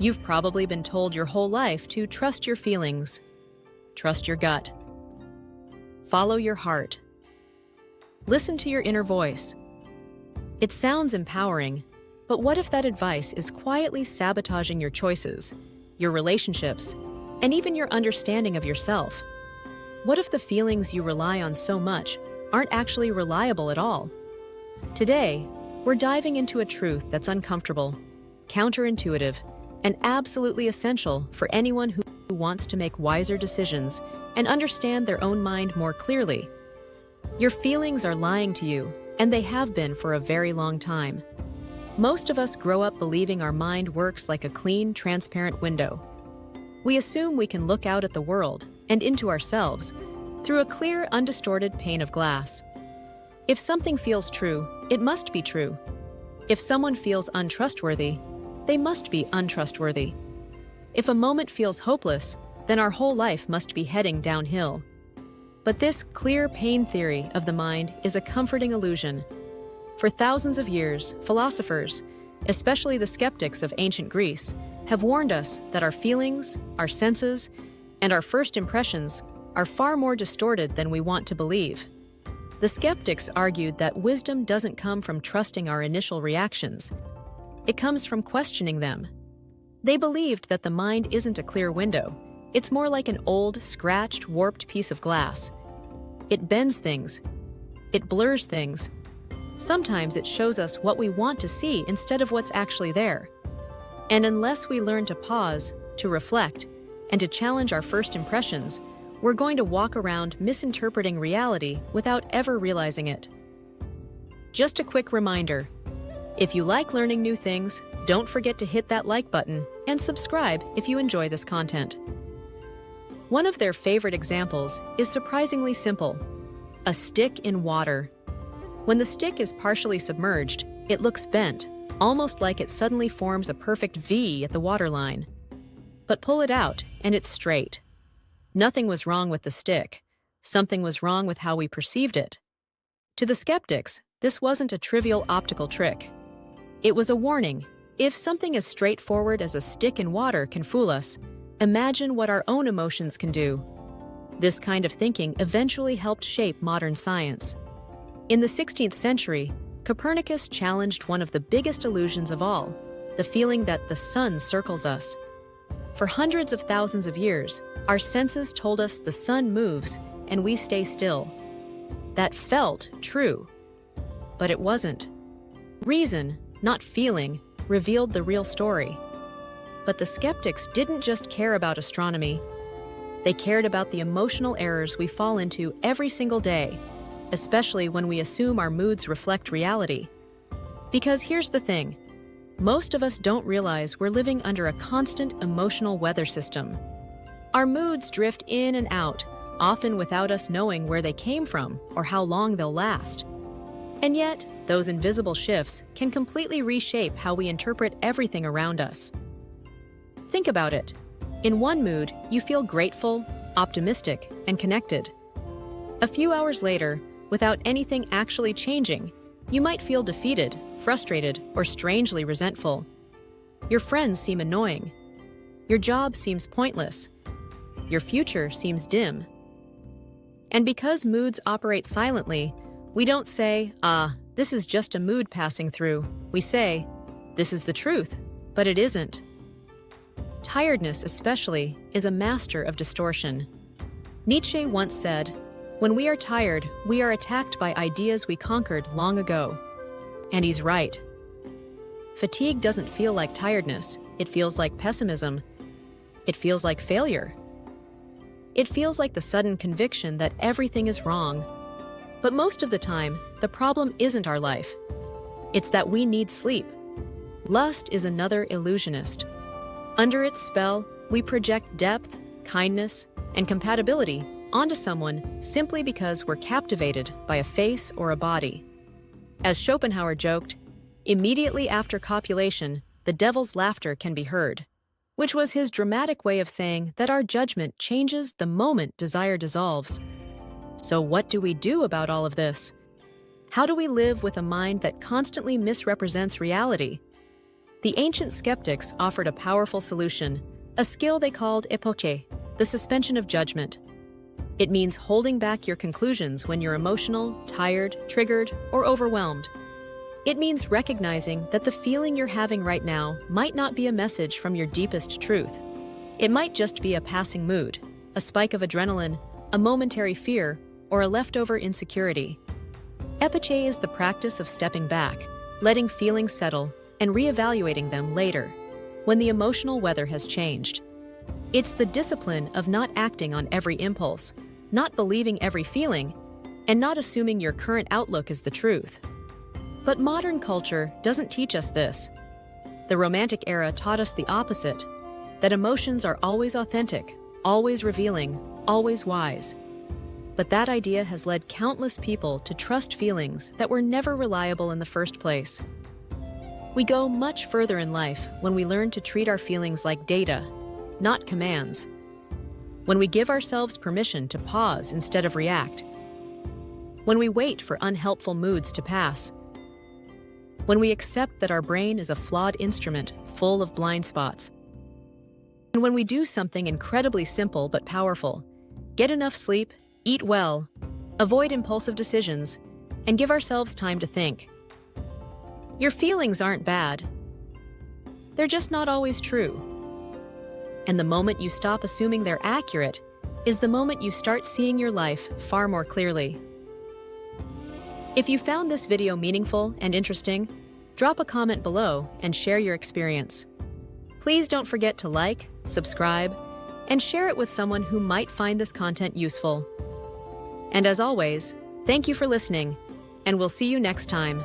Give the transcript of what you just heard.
You've probably been told your whole life to trust your feelings, trust your gut, follow your heart, listen to your inner voice. It sounds empowering, but what if that advice is quietly sabotaging your choices, your relationships, and even your understanding of yourself? What if the feelings you rely on so much aren't actually reliable at all? Today, we're diving into a truth that's uncomfortable, counterintuitive, and absolutely essential for anyone who wants to make wiser decisions and understand their own mind more clearly. Your feelings are lying to you, and they have been for a very long time. Most of us grow up believing our mind works like a clean, transparent window. We assume we can look out at the world and into ourselves through a clear, undistorted pane of glass. If something feels true, it must be true. If someone feels untrustworthy, they must be untrustworthy. If a moment feels hopeless, then our whole life must be heading downhill. But this clear pane theory of the mind is a comforting illusion. For thousands of years, philosophers, especially the skeptics of ancient Greece, have warned us that our feelings, our senses, and our first impressions are far more distorted than we want to believe. The skeptics argued that wisdom doesn't come from trusting our initial reactions. It comes from questioning them. They believed that the mind isn't a clear window. It's more like an old, scratched, warped piece of glass. It bends things. It blurs things. Sometimes it shows us what we want to see instead of what's actually there. And unless we learn to pause, to reflect, and to challenge our first impressions, we're going to walk around misinterpreting reality without ever realizing it. Just a quick reminder. If you like learning new things, don't forget to hit that like button and subscribe if you enjoy this content. One of their favorite examples is surprisingly simple: a stick in water. When the stick is partially submerged, it looks bent, almost like it suddenly forms a perfect V at the waterline. But pull it out, and it's straight. Nothing was wrong with the stick. Something was wrong with how we perceived it. To the skeptics, this wasn't a trivial optical trick. It was a warning. If something as straightforward as a stick in water can fool us, imagine what our own emotions can do. This kind of thinking eventually helped shape modern science. In the 16th century, Copernicus challenged one of the biggest illusions of all, the feeling that the sun circles us. For hundreds of thousands of years, our senses told us the sun moves and we stay still. That felt true, but it wasn't. Reason, not feeling, revealed the real story. But the skeptics didn't just care about astronomy. They cared about the emotional errors we fall into every single day, especially when we assume our moods reflect reality. Because here's the thing. Most of us don't realize we're living under a constant emotional weather system. Our moods drift in and out, often without us knowing where they came from or how long they'll last. And yet, those invisible shifts can completely reshape how we interpret everything around us. Think about it. In one mood, you feel grateful, optimistic, and connected. A few hours later, without anything actually changing, you might feel defeated, frustrated, or strangely resentful. Your friends seem annoying. Your job seems pointless. Your future seems dim. And because moods operate silently, we don't say, this is just a mood passing through. We say, this is the truth, but it isn't. Tiredness, especially, is a master of distortion. Nietzsche once said, "When we are tired, we are attacked by ideas we conquered long ago." And he's right. Fatigue doesn't feel like tiredness. It feels like pessimism. It feels like failure. It feels like the sudden conviction that everything is wrong. But most of the time, the problem isn't our life. It's that we need sleep. Lust is another illusionist. Under its spell, we project depth, kindness, and compatibility onto someone simply because we're captivated by a face or a body. As Schopenhauer joked, immediately after copulation, the devil's laughter can be heard, which was his dramatic way of saying that our judgment changes the moment desire dissolves. So what do we do about all of this? How do we live with a mind that constantly misrepresents reality? The ancient skeptics offered a powerful solution, a skill they called epoche, the suspension of judgment. It means holding back your conclusions when you're emotional, tired, triggered, or overwhelmed. It means recognizing that the feeling you're having right now might not be a message from your deepest truth. It might just be a passing mood, a spike of adrenaline, a momentary fear, or a leftover insecurity. Epoche is the practice of stepping back, letting feelings settle, and reevaluating them later, when the emotional weather has changed. It's the discipline of not acting on every impulse, not believing every feeling, and not assuming your current outlook is the truth. But modern culture doesn't teach us this. The Romantic era taught us the opposite, that emotions are always authentic, always revealing, always wise. But that idea has led countless people to trust feelings that were never reliable in the first place. We go much further in life when we learn to treat our feelings like data, not commands. When we give ourselves permission to pause instead of react. When we wait for unhelpful moods to pass. When we accept that our brain is a flawed instrument full of blind spots. And when we do something incredibly simple but powerful, get enough sleep, eat well, avoid impulsive decisions, and give ourselves time to think. Your feelings aren't bad. They're just not always true. And the moment you stop assuming they're accurate is the moment you start seeing your life far more clearly. If you found this video meaningful and interesting, drop a comment below and share your experience. Please don't forget to like, subscribe, and share it with someone who might find this content useful. And as always, thank you for listening, and we'll see you next time.